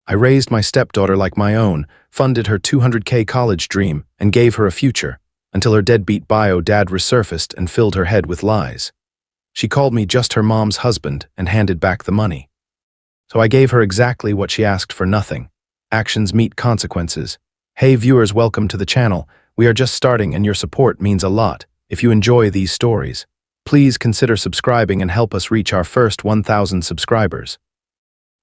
I raised my stepdaughter like my own, funded her $200K college dream, and gave her a future, until her deadbeat bio dad resurfaced and filled her head with lies. She called me just her mom's husband and handed back the money. So I gave her exactly what she asked for: nothing. Actions meet consequences. Hey viewers, welcome to the channel. We are just starting and your support means a lot. If you enjoy these stories, please consider subscribing and help us reach our first 1,000 subscribers.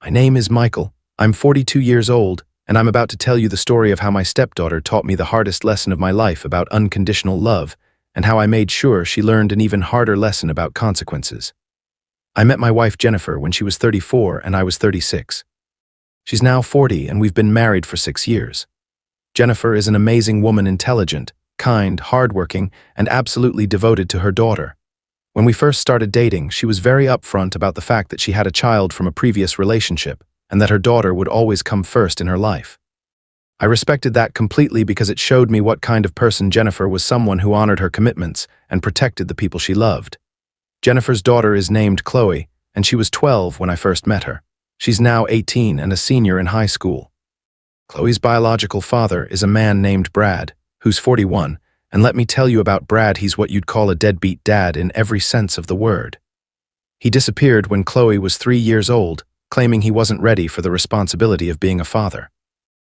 My name is Michael. I'm 42 years old, and I'm about to tell you the story of how my stepdaughter taught me the hardest lesson of my life about unconditional love, and how I made sure she learned an even harder lesson about consequences. I met my wife Jennifer when she was 34 and I was 36. She's now 40 and we've been married for 6 years. Jennifer is an amazing woman, intelligent, kind, hardworking, and absolutely devoted to her daughter. When we first started dating, she was very upfront about the fact that she had a child from a previous relationship, and that her daughter would always come first in her life. I respected that completely because it showed me what kind of person Jennifer was: someone who honored her commitments and protected the people she loved. Jennifer's daughter is named Qley, and she was 12 when I first met her. She's now 18 and a senior in high school. Qley's biological father is a man named Brad, who's 41, and let me tell you about Brad, he's what you'd call a deadbeat dad in every sense of the word. He disappeared when Qley was 3 years old, claiming he wasn't ready for the responsibility of being a father.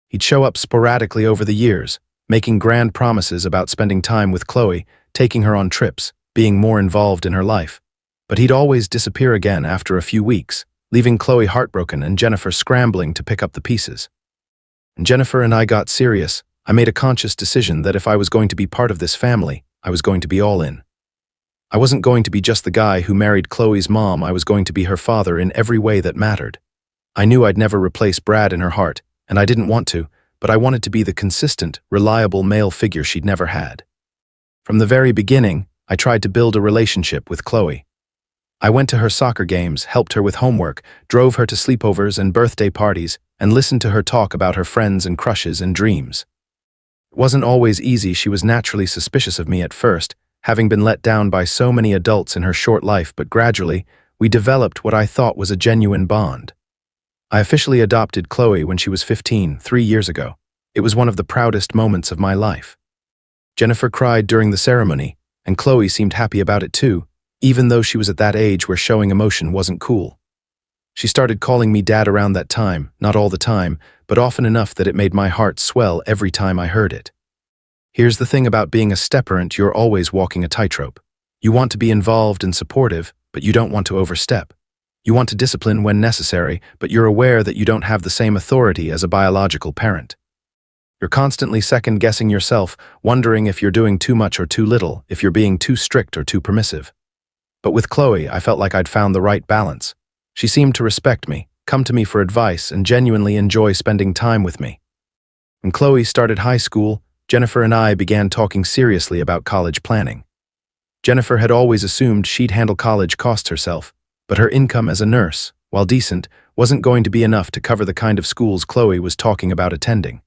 He'd show up sporadically over the years, making grand promises about spending time with Qley, taking her on trips, being more involved in her life. But he'd always disappear again after a few weeks, leaving Qley heartbroken and Jennifer scrambling to pick up the pieces. When Jennifer and I got serious, I made a conscious decision that if I was going to be part of this family, I was going to be all in. I wasn't going to be just the guy who married Qley's mom, I was going to be her father in every way that mattered. I knew I'd never replace Brad in her heart, and I didn't want to, but I wanted to be the consistent, reliable male figure she'd never had. From the very beginning, I tried to build a relationship with Qley. I went to her soccer games, helped her with homework, drove her to sleepovers and birthday parties, and listened to her talk about her friends and crushes and dreams. It wasn't always easy. She was naturally suspicious of me at first, having been let down by so many adults in her short life, but gradually, we developed what I thought was a genuine bond. I officially adopted Qley when she was 15, 3 years ago. It was one of the proudest moments of my life. Jennifer cried during the ceremony, and Qley seemed happy about it too, even though she was at that age where showing emotion wasn't cool. She started calling me Dad around that time, not all the time, but often enough that it made my heart swell every time I heard it. Here's the thing about being a step-parent: you're always walking a tightrope. You want to be involved and supportive, but you don't want to overstep. You want to discipline when necessary, but you're aware that you don't have the same authority as a biological parent. You're constantly second-guessing yourself, wondering if you're doing too much or too little, if you're being too strict or too permissive. But with Qley, I felt like I'd found the right balance. She seemed to respect me, come to me for advice, and genuinely enjoy spending time with me. When Qley started high school, Jennifer and I began talking seriously about college planning. Jennifer had always assumed she'd handle college costs herself, but her income as a nurse, while decent, wasn't going to be enough to cover the kind of schools Qley was talking about attending.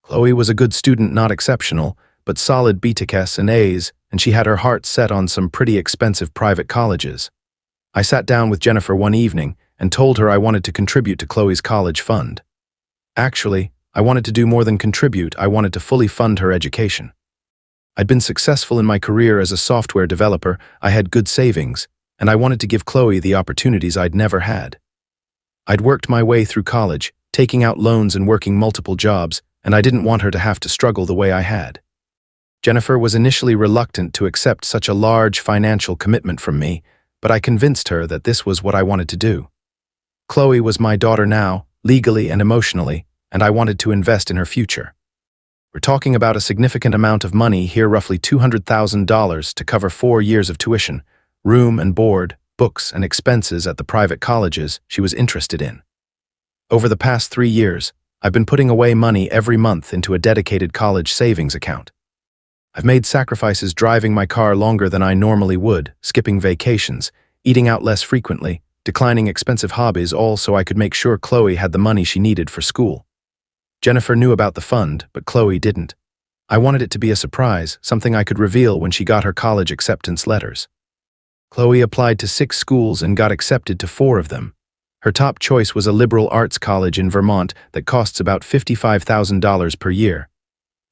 Qley was a good student, not exceptional, but solid B.Tech and A's, and she had her heart set on some pretty expensive private colleges. I sat down with Jennifer one evening and told her I wanted to contribute to Qley's college fund. Actually, I wanted to do more than contribute. I wanted to fully fund her education. I'd been successful in my career as a software developer, I had good savings, and I wanted to give Qley the opportunities I'd never had. I'd worked my way through college, taking out loans and working multiple jobs, and I didn't want her to have to struggle the way I had. Jennifer was initially reluctant to accept such a large financial commitment from me, but I convinced her that this was what I wanted to do. Qley was my daughter now, legally and emotionally, and I wanted to invest in her future. We're talking about a significant amount of money here, roughly $200,000 to cover 4 years of tuition, room and board, books and expenses at the private colleges she was interested in. Over the past 3 years, I've been putting away money every month into a dedicated college savings account. I've made sacrifices, driving my car longer than I normally would, skipping vacations, eating out less frequently, declining expensive hobbies, all so I could make sure Qley had the money she needed for school. Jennifer knew about the fund, but Qley didn't. I wanted it to be a surprise, something I could reveal when she got her college acceptance letters. Qley applied to 6 schools and got accepted to 4 of them. Her top choice was a liberal arts college in Vermont that costs about $55,000 per year.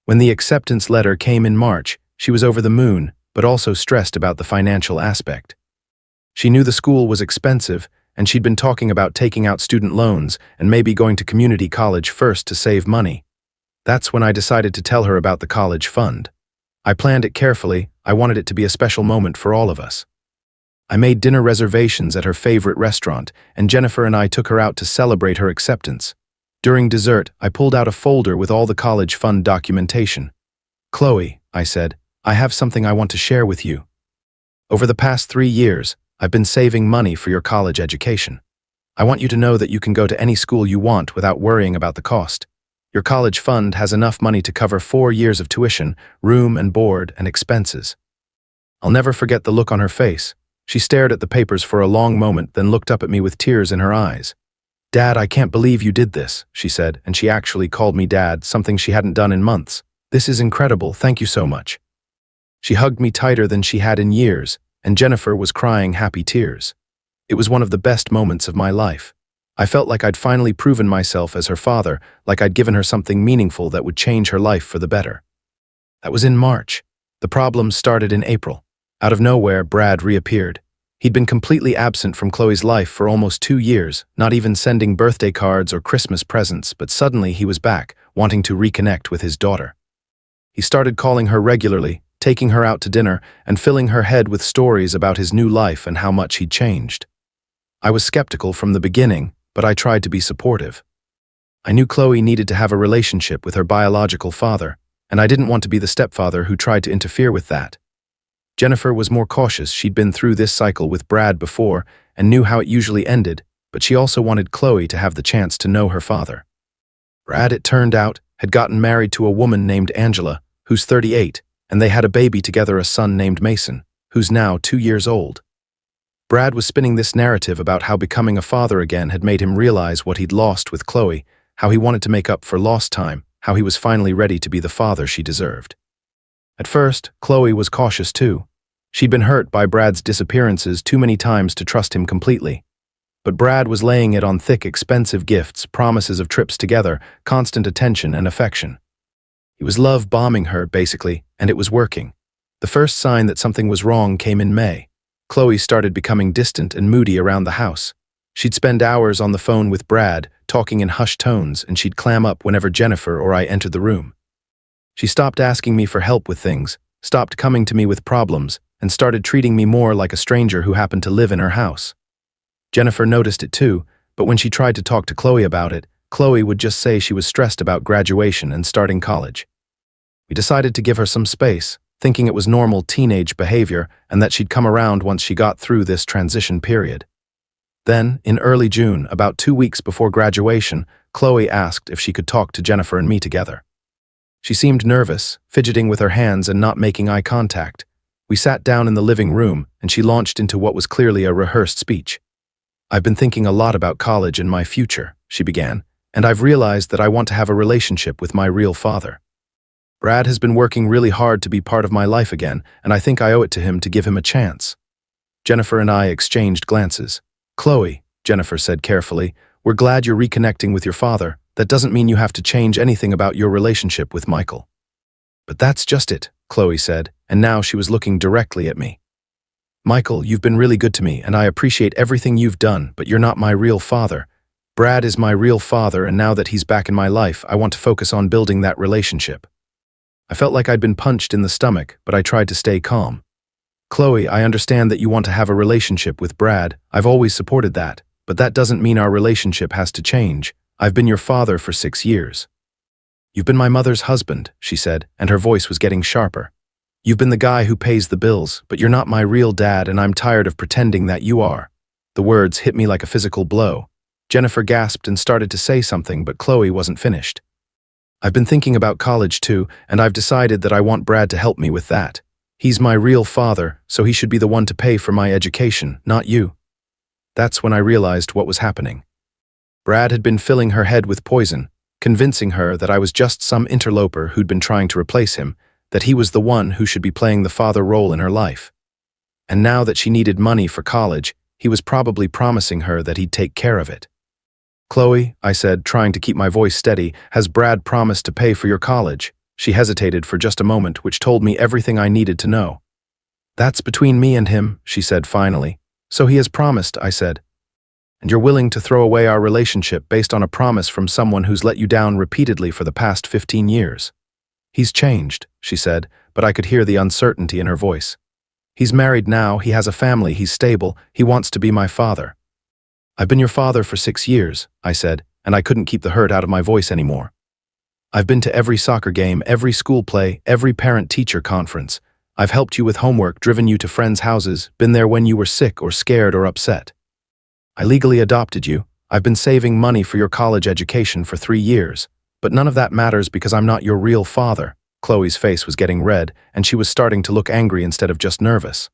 When the acceptance letter came in March, she was over the moon, but also stressed about the financial aspect. She knew the school was expensive, and she'd been talking about taking out student loans and maybe going to community college first to save money. That's when I decided to tell her about the college fund. I planned it carefully. I wanted it to be a special moment for all of us. I made dinner reservations at her favorite restaurant, and Jennifer and I took her out to celebrate her acceptance. During dessert, I pulled out a folder with all the college fund documentation. "Qley," I said, "I have something I want to share with you. Over the past 3 years, I've been saving money for your college education. I want you to know that you can go to any school you want without worrying about the cost. Your college fund has enough money to cover 4 years of tuition, room and board, and expenses." I'll never forget the look on her face. She stared at the papers for a long moment, then looked up at me with tears in her eyes. "Dad, I can't believe you did this," she said, and she actually called me Dad, something she hadn't done in months. "This is incredible, thank you so much." She hugged me tighter than she had in years, and Jennifer was crying happy tears. It was one of the best moments of my life. I felt like I'd finally proven myself as her father, like I'd given her something meaningful that would change her life for the better. That was in March. The problems started in April. Out of nowhere, Brad reappeared. He'd been completely absent from Qley's life for almost 2 years, not even sending birthday cards or Christmas presents, but suddenly he was back, wanting to reconnect with his daughter. He started calling her regularly, taking her out to dinner, and filling her head with stories about his new life and how much he'd changed. I was skeptical from the beginning, but I tried to be supportive. I knew Qley needed to have a relationship with her biological father, and I didn't want to be the stepfather who tried to interfere with that. Jennifer was more cautious. She'd been through this cycle with Brad before and knew how it usually ended, but she also wanted Qley to have the chance to know her father. Brad, it turned out, had gotten married to a woman named Angela, who's 38, and they had a baby together, a son named Mason, who's now 2 years old. Brad was spinning this narrative about how becoming a father again had made him realize what he'd lost with Qley, how he wanted to make up for lost time, how he was finally ready to be the father she deserved. At first, Qley was cautious too. She'd been hurt by Brad's disappearances too many times to trust him completely. But Brad was laying it on thick, expensive gifts, promises of trips together, constant attention and affection. He was love-bombing her, basically, and it was working. The first sign that something was wrong came in May. Qley started becoming distant and moody around the house. She'd spend hours on the phone with Brad, talking in hushed tones, and she'd clam up whenever Jennifer or I entered the room. She stopped asking me for help with things, stopped coming to me with problems, and started treating me more like a stranger who happened to live in her house. Jennifer noticed it too, but when she tried to talk to Qley about it, Qley would just say she was stressed about graduation and starting college. We decided to give her some space, thinking it was normal teenage behavior and that she'd come around once she got through this transition period. Then, in early June, about 2 weeks before graduation, Qley asked if she could talk to Jennifer and me together. She seemed nervous, fidgeting with her hands and not making eye contact. We sat down in the living room, and she launched into what was clearly a rehearsed speech. "I've been thinking a lot about college and my future," she began, "and I've realized that I want to have a relationship with my real father. Brad has been working really hard to be part of my life again, and I think I owe it to him to give him a chance." Jennifer and I exchanged glances. "Qley," Jennifer said carefully, "we're glad you're reconnecting with your father. That doesn't mean you have to change anything about your relationship with Michael." "But that's just it," Qley said, and now she was looking directly at me. "Michael, you've been really good to me, and I appreciate everything you've done, but you're not my real father. Brad is my real father, and now that he's back in my life, I want to focus on building that relationship." I felt like I'd been punched in the stomach, but I tried to stay calm. "Qley, I understand that you want to have a relationship with Brad. I've always supported that, but that doesn't mean our relationship has to change. I've been your father for 6 years. You've been my mother's husband," she said, and her voice was getting sharper. "You've been the guy who pays the bills, but you're not my real dad, and I'm tired of pretending that you are." The words hit me like a physical blow. Jennifer gasped and started to say something, but Qley wasn't finished. "I've been thinking about college too, and I've decided that I want Brad to help me with that. He's my real father, so he should be the one to pay for my education, not you." That's when I realized what was happening. Brad had been filling her head with poison, convincing her that I was just some interloper who'd been trying to replace him, that he was the one who should be playing the father role in her life. And now that she needed money for college, He was probably promising her that he'd take care of it. "Qley," I said, trying to keep my voice steady, "has Brad promised to pay for your college?" She hesitated for just a moment, which told me everything I needed to know. "That's between me and him," she said finally. "So he has promised," I said. "And you're willing to throw away our relationship based on a promise from someone who's let you down repeatedly for the past 15 years. "He's changed," she said, but I could hear the uncertainty in her voice. "He's married now, he has a family, he's stable, he wants to be my father." "I've been your father for 6 years," I said, and I couldn't keep the hurt out of my voice anymore. "I've been to every soccer game, every school play, every parent-teacher conference. I've helped you with homework, driven you to friends' houses, been there when you were sick or scared or upset. I legally adopted you. I've been saving money for your college education for 3 years. But none of that matters because I'm not your real father." Qley's face was getting red, and she was starting to look angry instead of just nervous.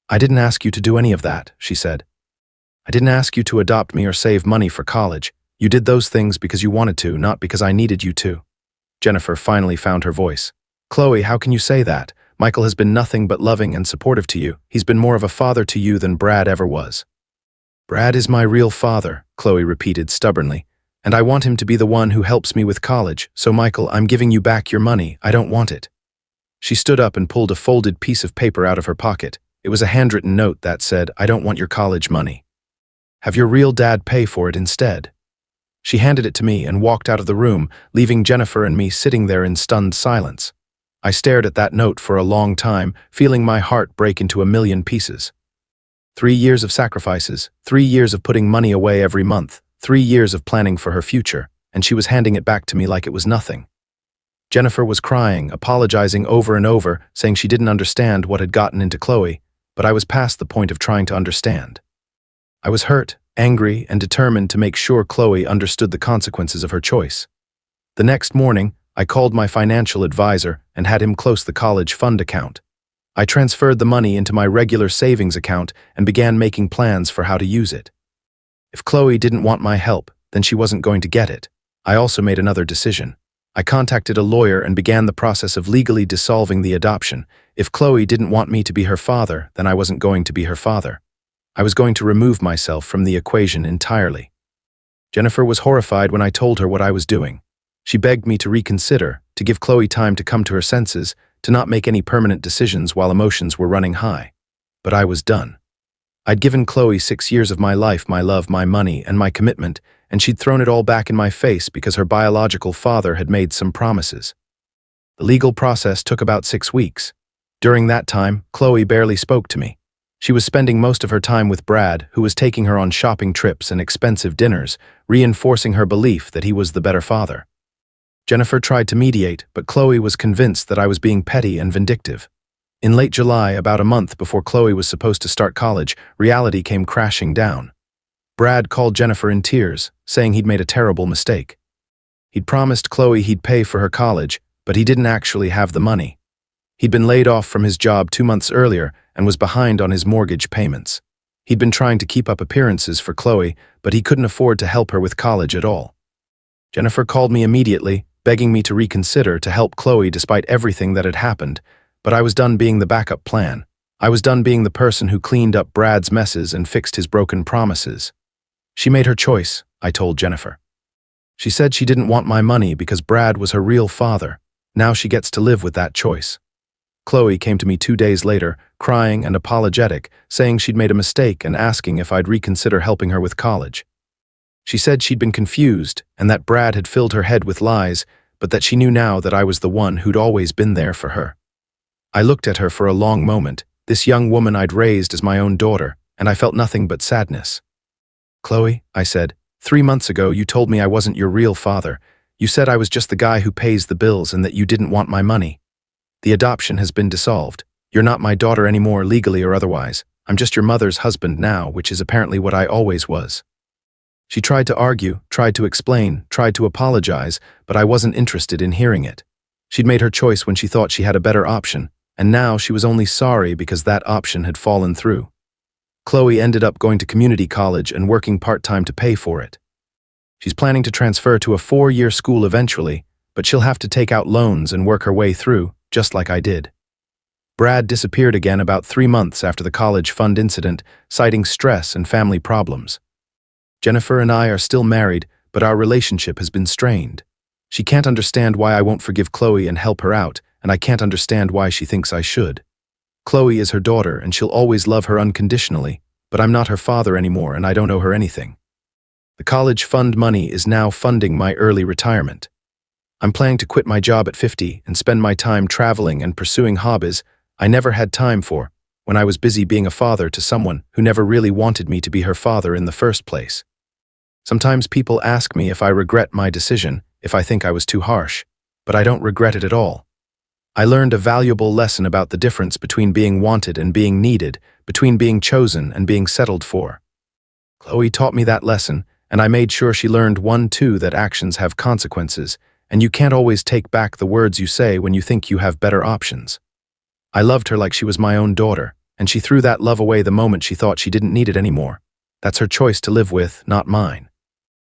"I didn't ask you to do any of that," she said. "I didn't ask you to adopt me or save money for college. You did those things because you wanted to, not because I needed you to." Jennifer finally found her voice. "Qley, how can you say that? Michael has been nothing but loving and supportive to you. He's been more of a father to you than Brad ever was." "Brad is my real father," Qley repeated stubbornly. "And I want him to be the one who helps me with college. So Michael, I'm giving you back your money. I don't want it." She stood up and pulled a folded piece of paper out of her pocket. It was a handwritten note that said, "I don't want your college money. Have your real dad pay for it instead." She handed it to me and walked out of the room, leaving Jennifer and me sitting there in stunned silence. I stared at that note for a long time, feeling my heart break into a million pieces. 3 years of sacrifices, 3 years of putting money away every month, 3 years of planning for her future, and she was handing it back to me like it was nothing. Jennifer was crying, apologizing over and over, saying she didn't understand what had gotten into Qley, but I was past the point of trying to understand. I was hurt, angry, and determined to make sure Qley understood the consequences of her choice. The next morning, I called my financial advisor and had him close the college fund account. I transferred the money into my regular savings account and began making plans for how to use it. If Qley didn't want my help, then she wasn't going to get it. I also made another decision. I contacted a lawyer and began the process of legally dissolving the adoption. If Qley didn't want me to be her father, then I wasn't going to be her father. I was going to remove myself from the equation entirely. Jennifer was horrified when I told her what I was doing. She begged me to reconsider, to give Qley time to come to her senses, to not make any permanent decisions while emotions were running high. But I was done. I'd given Qley 6 years of my life, my love, my money, and my commitment, and she'd thrown it all back in my face because her biological father had made some promises. The legal process took about 6 weeks. During that time, Qley barely spoke to me. She was spending most of her time with Brad, who was taking her on shopping trips and expensive dinners, reinforcing her belief that he was the better father. Jennifer tried to mediate, but Qley was convinced that I was being petty and vindictive. In late July, about a month before Qley was supposed to start college, reality came crashing down. Brad called Jennifer in tears, saying he'd made a terrible mistake. He'd promised Qley he'd pay for her college, but he didn't actually have the money. He'd been laid off from his job 2 months earlier and was behind on his mortgage payments. He'd been trying to keep up appearances for Qley, but he couldn't afford to help her with college at all. Jennifer called me immediately, begging me to reconsider to help Qley despite everything that had happened, but I was done being the backup plan. I was done being the person who cleaned up Brad's messes and fixed his broken promises. She made her choice, I told Jennifer. She said she didn't want my money because Brad was her real father. Now she gets to live with that choice. Qley came to me 2 days later, crying and apologetic, saying she'd made a mistake and asking if I'd reconsider helping her with college. She said she'd been confused and that Brad had filled her head with lies, but that she knew now that I was the one who'd always been there for her. I looked at her for a long moment, this young woman I'd raised as my own daughter, and I felt nothing but sadness. "Qley," I said, 3 months ago you told me I wasn't your real father. You said I was just the guy who pays the bills and that you didn't want my money. The adoption has been dissolved. You're not my daughter anymore, legally or otherwise. I'm just your mother's husband now, which is apparently what I always was. She tried to argue, tried to explain, tried to apologize, but I wasn't interested in hearing it. She'd made her choice when she thought she had a better option, and now she was only sorry because that option had fallen through. Qley ended up going to community college and working part-time to pay for it. She's planning to transfer to a 4-year school eventually, but she'll have to take out loans and work her way through, just like I did. Brad disappeared again about 3 months after the college fund incident, citing stress and family problems. Jennifer and I are still married, but our relationship has been strained. She can't understand why I won't forgive Qley and help her out, and I can't understand why she thinks I should. Qley is her daughter, and she'll always love her unconditionally, but I'm not her father anymore, and I don't owe her anything. The college fund money is now funding my early retirement. I'm planning to quit my job at 50 and spend my time traveling and pursuing hobbies I never had time for when I was busy being a father to someone who never really wanted me to be her father in the first place. Sometimes people ask me if I regret my decision, if I think I was too harsh, but I don't regret it at all. I learned a valuable lesson about the difference between being wanted and being needed, between being chosen and being settled for. Qley taught me that lesson, and I made sure she learned one too, that actions have consequences, and you can't always take back the words you say when you think you have better options. I loved her like she was my own daughter, and she threw that love away the moment she thought she didn't need it anymore. That's her choice to live with, not mine.